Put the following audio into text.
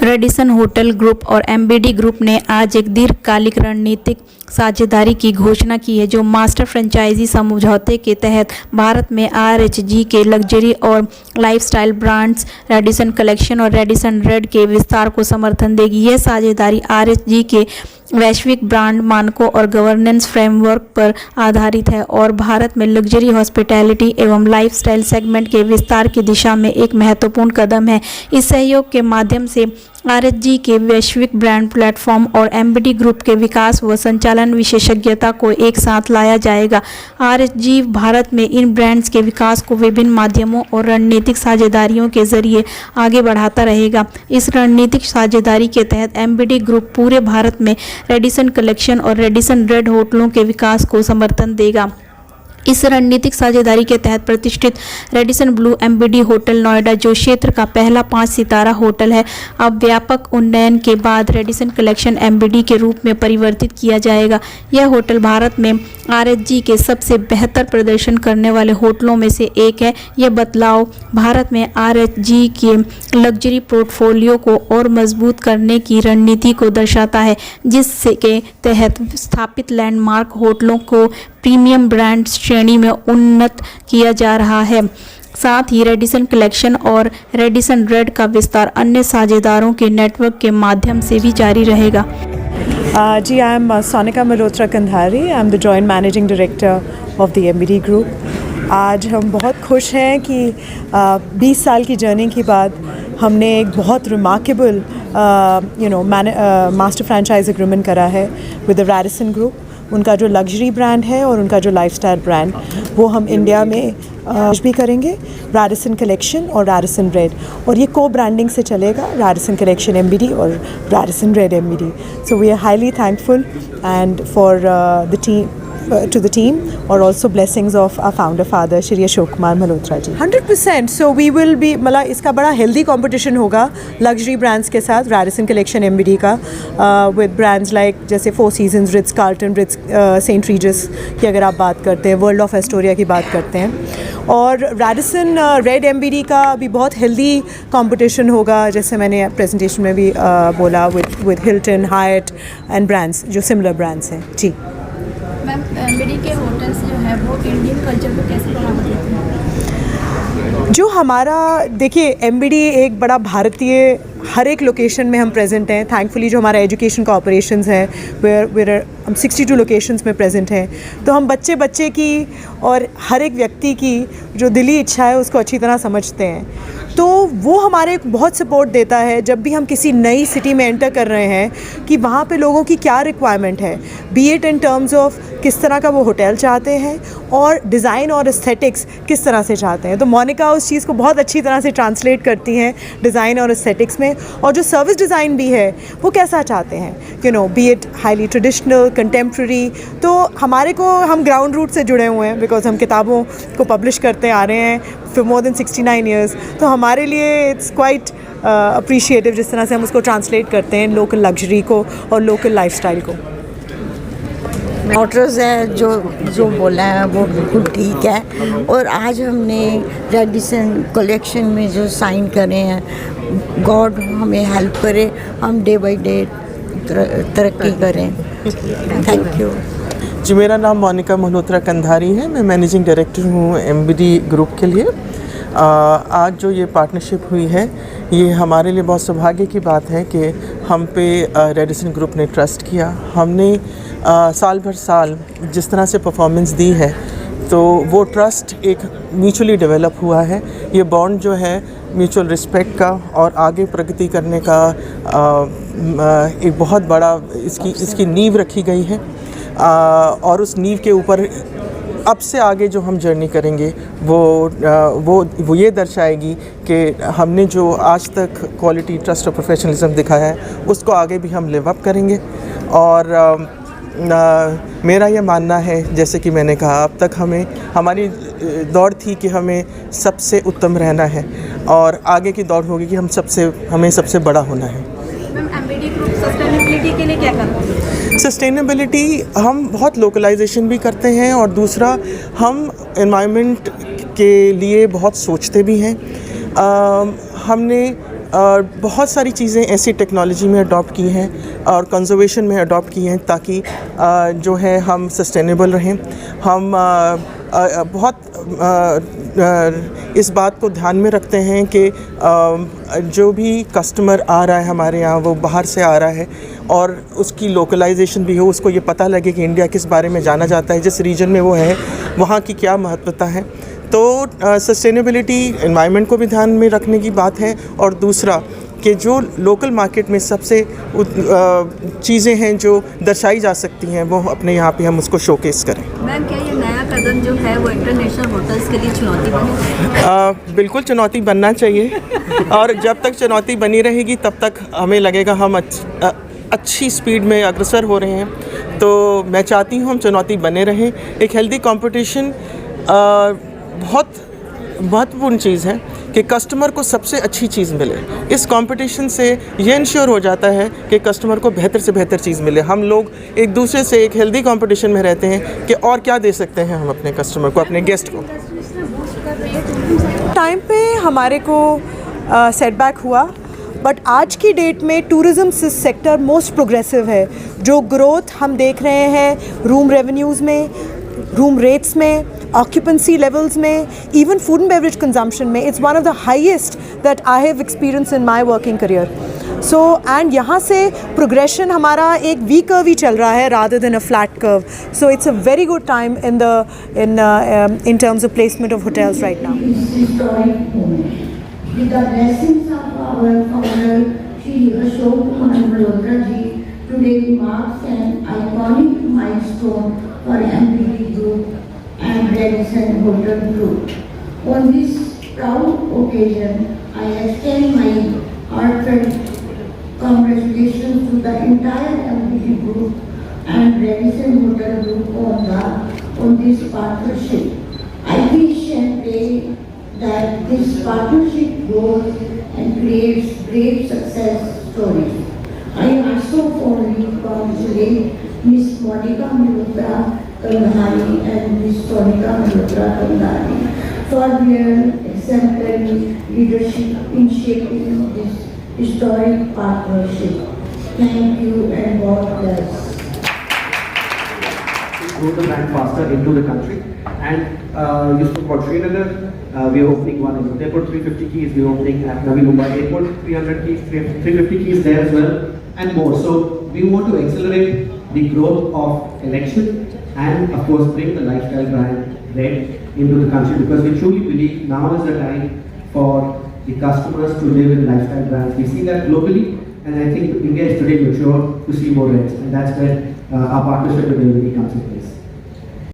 Radisson hotel group और MBD group ने आज एक दीर्घकालिक रणनीतिक साझेदारी की घोषणा की है, जो मास्टर फ्रेंचाइजी समझौते के तहत भारत में आरएचजी के लग्जरी और लाइफस्टाइल ब्रांड्स रेडिसन कलेक्शन और रेडिसन रेड के विस्तार को समर्थन देगी। यह साझेदारी आरएचजी के वैश्विक ब्रांड मानकों और गवर्नेंस फ्रेमवर्क पर आधारित है और भारत में लग्जरी हॉस्पिटैलिटी एवं लाइफस्टाइल सेगमेंट के विस्तार की दिशा में एक महत्वपूर्ण कदम है। इस सहयोग के माध्यम से आरएचजी के वैश्विक ब्रांड प्लेटफॉर्म और एमबीडी ग्रुप के विकास व संचालन विशेषज्ञता को एक साथ लाया जाएगा। आरएचजी भारत में इन ब्रांड्स के विकास को विभिन्न माध्यमों और रणनीतिक साझेदारियों के जरिए आगे बढ़ाता रहेगा। इस रणनीतिक साझेदारी के तहत एमबीडी ग्रुप पूरे भारत में रेडिसन कलेक्शन और रेडिसन रेड होटलों के विकास को समर्थन देगा। इस रणनीतिक साझेदारी के तहत प्रतिष्ठित Radisson Blu MBD hotel Noida, जो क्षेत्र का पहला 5 सितारा होटल है, अब व्यापक उन्नयन के बाद रेडिसन कलेक्शन एमबीडी के रूप में परिवर्तित किया जाएगा। यह होटल भारत में आरएचजी के सबसे बेहतर प्रदर्शन करने वाले होटलों में से एक है। यह बदलाव भारत में आरएचजी के लग्जरी पोर्टफोलियो को और मजबूत करने की रणनीति को दर्शाता है, जिसके तहत स्थापित लैंडमार्क होटलों को प्रीमियम ब्रांड श्रेणी में उन्नत किया जा रहा है। साथ ही रेडिसन कलेक्शन और रेडिसन रेड का विस्तार अन्य साझेदारों के नेटवर्क के माध्यम से भी जारी रहेगा। जी, I am Sonika Malhotra Kandhari. I am the joint managing director of the MBD group. आज हम बहुत खुश हैं कि 20 साल की जर्नी के बाद हमने एक बहुत रिमार्केबल मास्टर फ्रेंचाइज एग्रीमेंट करा है विद द रेडिसन ग्रुप। उनका जो लग्जरी ब्रांड है और उनका जो लाइफस्टाइल ब्रांड, वो हम इंडिया में भी करेंगे, रेडिसन कलेक्शन और रेडिसन रेड, और ये को ब्रांडिंग से चलेगा, रेडिसन कलेक्शन एमबीडी और Radisson red MBD. So we are highly thankful and for the team to the team, और also blessings of our founder father Shri Ashok Kumar Malhotra ji. 100%। so we will be, मतलब इसका बड़ा हेल्दी कंपटीशन होगा luxury brands के साथ, Radisson collection MBD का, with brands like जैसे Four Seasons, Ritz Carlton, Ritz Saint Regis की अगर आप बात करते हैं, वर्ल्ड ऑफ एस्टोरिया की बात करते हैं, और रेडिसन रेड एमबीडी का भी बहुत हेल्दी कंपटीशन होगा, जैसे मैंने प्रेजेंटेशन में भी बोला, with Hilton, height and brands जो सिमिलर ब्रांड्स हैं। जी मैम, एमबीडी के होटल्स जो है वो इंडियन कल्चर को कैसे बढ़ावा देते हैं? जो हमारा, देखिए, एमबीडी एक बड़ा भारतीय, हर एक लोकेशन में हम प्रेजेंट हैं। थैंकफुली जो हमारा एजुकेशन का ऑपरेशंस है, वेयर हम 62 लोकेशंस में प्रेजेंट हैं, तो हम बच्चे की और हर एक व्यक्ति की जो दिली इच्छा है उसको अच्छी तरह समझते हैं। तो वो हमारे बहुत सपोर्ट देता है जब भी हम किसी नई सिटी में एंटर कर रहे हैं, कि वहाँ पे लोगों की क्या रिक्वायरमेंट है, B it in terms of किस तरह का वो होटल चाहते हैं और डिज़ाइन और एस्थेटिक्स किस तरह से चाहते हैं। तो मोनिका उस चीज़ को बहुत अच्छी तरह से ट्रांसलेट करती हैं डिज़ाइन और एस्थेटिक्स में, और जो सर्विस डिज़ाइन भी है वो कैसा चाहते हैं, B it highly traditional, contemporary. तो हमारे को, हम ग्राउंड रूट से जुड़े हुए हैं, बिकॉज हम किताबों को पब्लिश करते आ रहे हैं फॉर मोर देन 69 ईयर्स। तो हमारे लिए इट्स क्वाइट अप्रिशिएटिव जिस तरह से हम उसको ट्रांसलेट करते हैं लोकल लग्जरी को और लोकल लाइफस्टाइल को। मोटर्स है जो बोला है वो बिल्कुल ठीक है, और आज हमने रेडिसन कलेक्शन में जो साइन करे हैं, गॉड हमें हेल्प करे, हम डे बाय डे तरक्की करें। थैंक यू जी। मेरा नाम मोनिका मल्होत्रा कंधारी है। मैं मैनेजिंग डायरेक्टर हूँ एमबीडी ग्रुप के लिए। आज जो ये पार्टनरशिप हुई है, ये हमारे लिए बहुत सौभाग्य की बात है कि हम पे रेडिसन ग्रुप ने ट्रस्ट किया। हमने साल भर साल जिस तरह से परफॉर्मेंस दी है, तो वो ट्रस्ट एक म्यूचुअली डेवलप हुआ है। ये बॉन्ड जो है म्यूचुअल रिस्पेक्ट का और आगे प्रगति करने का एक बहुत बड़ा इसकी नींव रखी गई है, और उस नींव के ऊपर अब से आगे जो हम जर्नी करेंगे वो ये दर्शाएगी कि हमने जो आज तक क्वालिटी, ट्रस्ट और प्रोफेशनलिज्म दिखाया है, उसको आगे भी हम लिव अप करेंगे। और मेरा ये मानना है, जैसे कि मैंने कहा, अब तक हमारी दौड़ थी कि हमें सबसे उत्तम रहना है, और आगे की दौड़ होगी कि हमें सबसे बड़ा होना है। एमबीडी ग्रुप सस्टेनेबिलिटी के लिए क्या करते हैं? सस्टेनेबिलिटी, हम बहुत लोकलाइजेशन भी करते हैं, और दूसरा हम एनवायरनमेंट के लिए बहुत सोचते भी हैं। हमने बहुत सारी चीज़ें ऐसी टेक्नोलॉजी में अडॉप्ट की हैं और कंजर्वेशन में अडॉप्ट की हैं ताकि जो है हम सस्टेनेबल रहें। हम बहुत इस बात को ध्यान में रखते हैं कि जो भी कस्टमर आ रहा है हमारे यहाँ वो बाहर से आ रहा है और उसकी लोकलाइजेशन भी हो, उसको ये पता लगे कि इंडिया किस बारे में जाना जाता है, जिस रीजन में वो है वहाँ की क्या महत्वता है। तो सस्टेनेबिलिटी एनवायरनमेंट को भी ध्यान में रखने की बात है और दूसरा कि जो लोकल मार्केट में सबसे चीज़ें हैं जो दर्शाई जा सकती हैं वो अपने यहाँ पे हम उसको शोकेस करें। मैम, क्या ये नया कदम जो है वो इंटरनेशनल होटल्स के लिए चुनौती बनेगी? बिल्कुल चुनौती बनना चाहिए और जब तक चुनौती बनी रहेगी तब तक हमें लगेगा हम अच्छी स्पीड में अग्रसर हो रहे हैं। तो मैं चाहती हूँ हम चुनौती बने रहें। एक हेल्दी कंपटीशन बहुत महत्वपूर्ण चीज़ है कि कस्टमर को सबसे अच्छी चीज़ मिले। इस कंपटीशन से ये इंश्योर हो जाता है कि कस्टमर को बेहतर से बेहतर चीज़ मिले। हम लोग एक दूसरे से एक हेल्दी कंपटीशन में रहते हैं कि और क्या दे सकते हैं हम अपने कस्टमर को, अपने गेस्ट को। टाइम पे हमारे को सेटबैक हुआ, बट आज की डेट में टूरिज़्म सेक्टर मोस्ट प्रोग्रेसिव है। जो ग्रोथ हम देख रहे हैं रूम रेवेन्यूज़ में, रूम रेट्स में, ऑक्यूपेंसी लेवल्स में, even food and beverage consumption में, it's one of the highest that I have experience in my working career. So and यहाँ से प्रोग्रेशन हमारा एक वी कर्व ही चल रहा है rather than a flat curve. So it's a very good time in terms of placement of hotels right now. With the blessings of our founder, Shri Ashok Kumar Malhotra ji, today marks an iconic milestone for MBD Group and Radisson Hotel Group. On this proud occasion, I extend my heartfelt congratulations to the entire MBD Group and Radisson Hotel Group on this partnership. I wish and pray that this partnership grows and creates great success stories. I also formally congratulate Ms. Monica Malhotra Kandhari and Ms. Sonika Malhotra Kandhari for their exemplary leadership in shaping this historic partnership. Thank you and God bless. Grow the brand faster into the country. And you spoke about Srinagar. We are opening one in Udaipur, 350 keys. We are opening at Navi Mumbai Airport, 300 keys, 350 keys there as well, and more. So we want to accelerate the growth of Election and of course bring the lifestyle brand Red into the country, because we truly believe now is the time for the customers to live in lifestyle brands. We see that globally, and I think India is today mature to see more Reds, and that's where our partnership with Everyday comes in place.